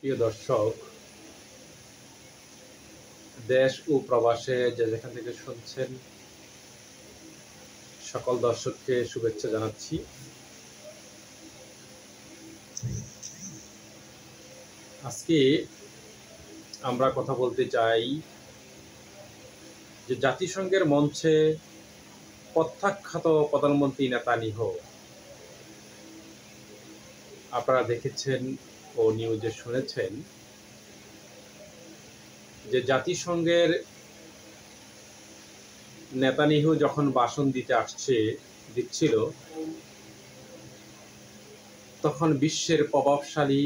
প্রিয় দর্শক, দেশ ও প্রবাসে যে যেখান থেকে শুনছেন সকল দর্শককে শুভেচ্ছা জানাচ্ছি। আজকে আমরা কথা বলতে চাই যে জাতিসংঘের মঞ্চে প্রত্যাখ্যাত প্রধানমন্ত্রী নেতানিয়াহু। আপনারা দেখেছেন ও নিউজে শুনেছেন যে জাতিসংঘের নেতানিয়াহু যখন ভাষণ দিচ্ছিল, তখন বিশ্বের প্রভাবশালী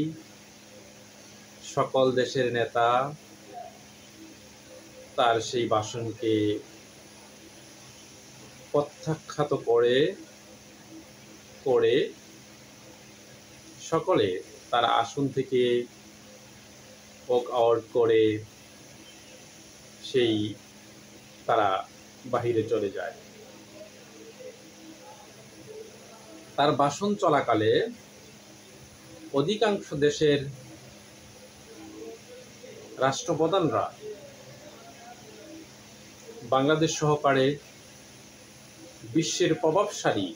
সকল দেশের নেতা তার সেই ভাষণকে প্রত্যাখ্যাত করে সকলে তার আসন থেকে ওয়াক আউট করে তারা বাহিরে চলে যায়। তার ভাষণ চলাকালে অধিকাংশ দেশের রাষ্ট্রপ্রধানরা, বাংলাদেশ সহকারে বিশ্বের প্রভাবশালী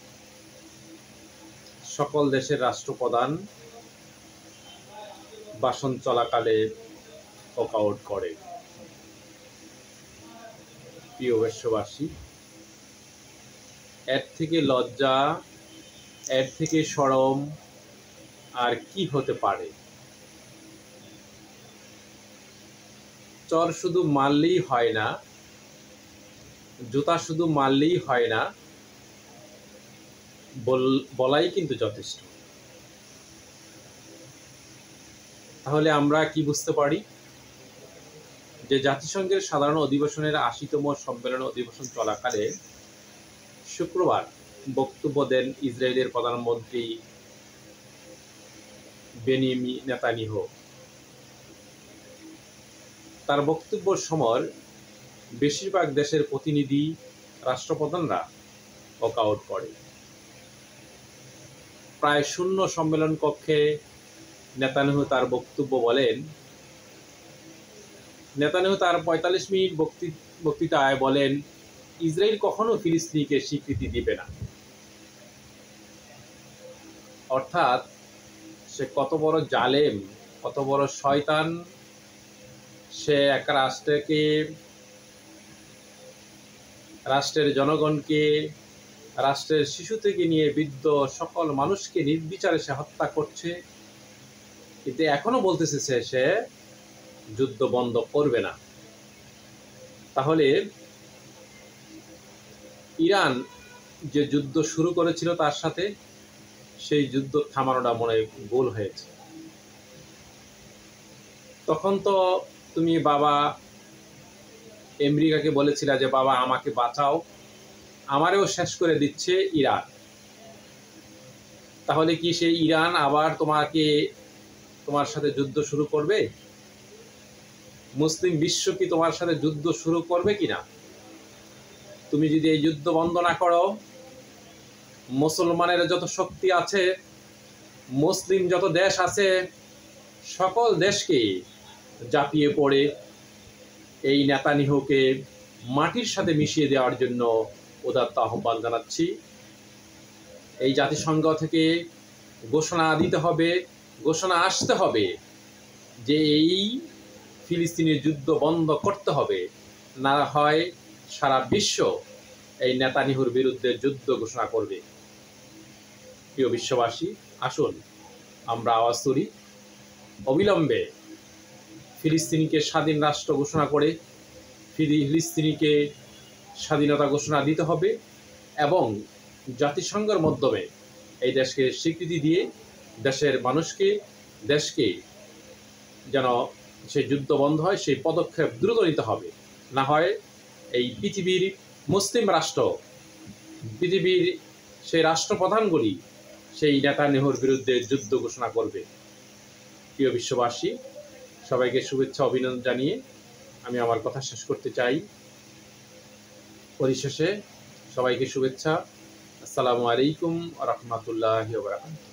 সকল দেশের রাষ্ট্রপ্রধান ভাষণ চলাকালে ওয়াক আউট করে। প্রিয় বিশ্ববাসী, এর থেকে লজ্জা, এর থেকে শরম আর কি হতে পারে? চর শুধু মারলেই হয় না, জুতা শুধু মারলেই হয় না, বলাই কিন্তু যথেষ্ট। তাহলে আমরা কি বুঝতে পারি? যে জাতিসংঘের সাধারণ অধিবেশনের ৮০তম সম্মেলন অধিবেশন চলাকালে শুক্রবার বক্তব্য দেন ইসরায়েলের প্রধানমন্ত্রী বেনিয়ামিন নেতানিয়াহু। তার বক্তব্যের সময় বেশিরভাগ দেশের প্রতিনিধি, রাষ্ট্রপ্রধানরা ওয়াক আউট করে। প্রায় শূন্য সম্মেলন কক্ষে নেতানিয়াহু তার বক্তব্য বলেন। নেতানিয়াহু তার ৪৫ মিনিট বক্তৃতায় বলেন, ইসরায়েল কখনো ফিলিস্তিনিকে স্বীকৃতি দিবে না। অর্থাৎ সে কত বড় জালেম, কত বড় শয়তান। সে এক রাষ্ট্রের জনগণকে, রাষ্ট্রের শিশু থেকে নিয়ে বৃদ্ধ সকল মানুষকে নির্বিচারে সে হত্যা করছে, কিন্তু এখনো বলতেছে সে যুদ্ধ বন্ধ করবে না। তাহলে ইরান যে যুদ্ধ শুরু করেছিল তার সাথে, সেই যুদ্ধ থামানোটা মনে ভুল হয়েছে। তখন তো তুমি বাবা আমেরিকাকে বলেছিলা যে বাবা আমাকে বাঁচাও, আমারেও শেষ করে দিচ্ছে ইরান। তাহলে কি সেই ইরান আবার তোমার সাথে যুদ্ধ শুরু করবে? মুসলিম বিশ্ব কি তোমার সাথে যুদ্ধ শুরু করবে কিনা? তুমি যদি এই যুদ্ধ বন্ধ না করো, মুসলমানের যত শক্তি আছে, মুসলিম যত দেশ আছে, সকল দেশকে ঝাঁপিয়ে পড়ে এই নেতানিয়াহুকে মাটির সাথে মিশিয়ে দেওয়ার জন্য উদাত্ত আহ্বান জানাচ্ছি। এই জাতিসংঘ থেকে ঘোষণা দিতে হবে, ঘোষণা আসতে হবে যে এই ফিলিস্তিনের যুদ্ধ বন্ধ করতে হবে, না হয় সারা বিশ্ব এই নেতানিয়াহুর বিরুদ্ধে যুদ্ধ ঘোষণা করবে। প্রিয় বিশ্ববাসী, আসুন আমরা আওয়াজ তুলি। অবিলম্বে ফিলিস্তিনিকে স্বাধীন রাষ্ট্র ঘোষণা করে ফিলিস্তিনিকে স্বাধীনতা ঘোষণা দিতে হবে এবং জাতিসংঘের মাধ্যমে এই দেশকে স্বীকৃতি দিয়ে দেশের মানুষকে, দেশকে যেন সেই যুদ্ধ বন্ধ হয়, সেই পদক্ষেপ দ্রুত নিতে হবে। না হয় এই পৃথিবীর মুসলিম রাষ্ট্র, পৃথিবীর সেই রাষ্ট্রপ্রধানগুলি সেই নেতানিয়াহুর বিরুদ্ধে যুদ্ধ ঘোষণা করবে। প্রিয় বিশ্ববাসী, সবাইকে শুভেচ্ছা অভিনন্দন জানিয়ে আমি আমার কথা শেষ করতে চাই। পরিশেষে সবাইকে শুভেচ্ছা। আসসালামু আলাইকুম ওয়া রাহমাতুল্লাহি ওয়া বারাকাতুহু।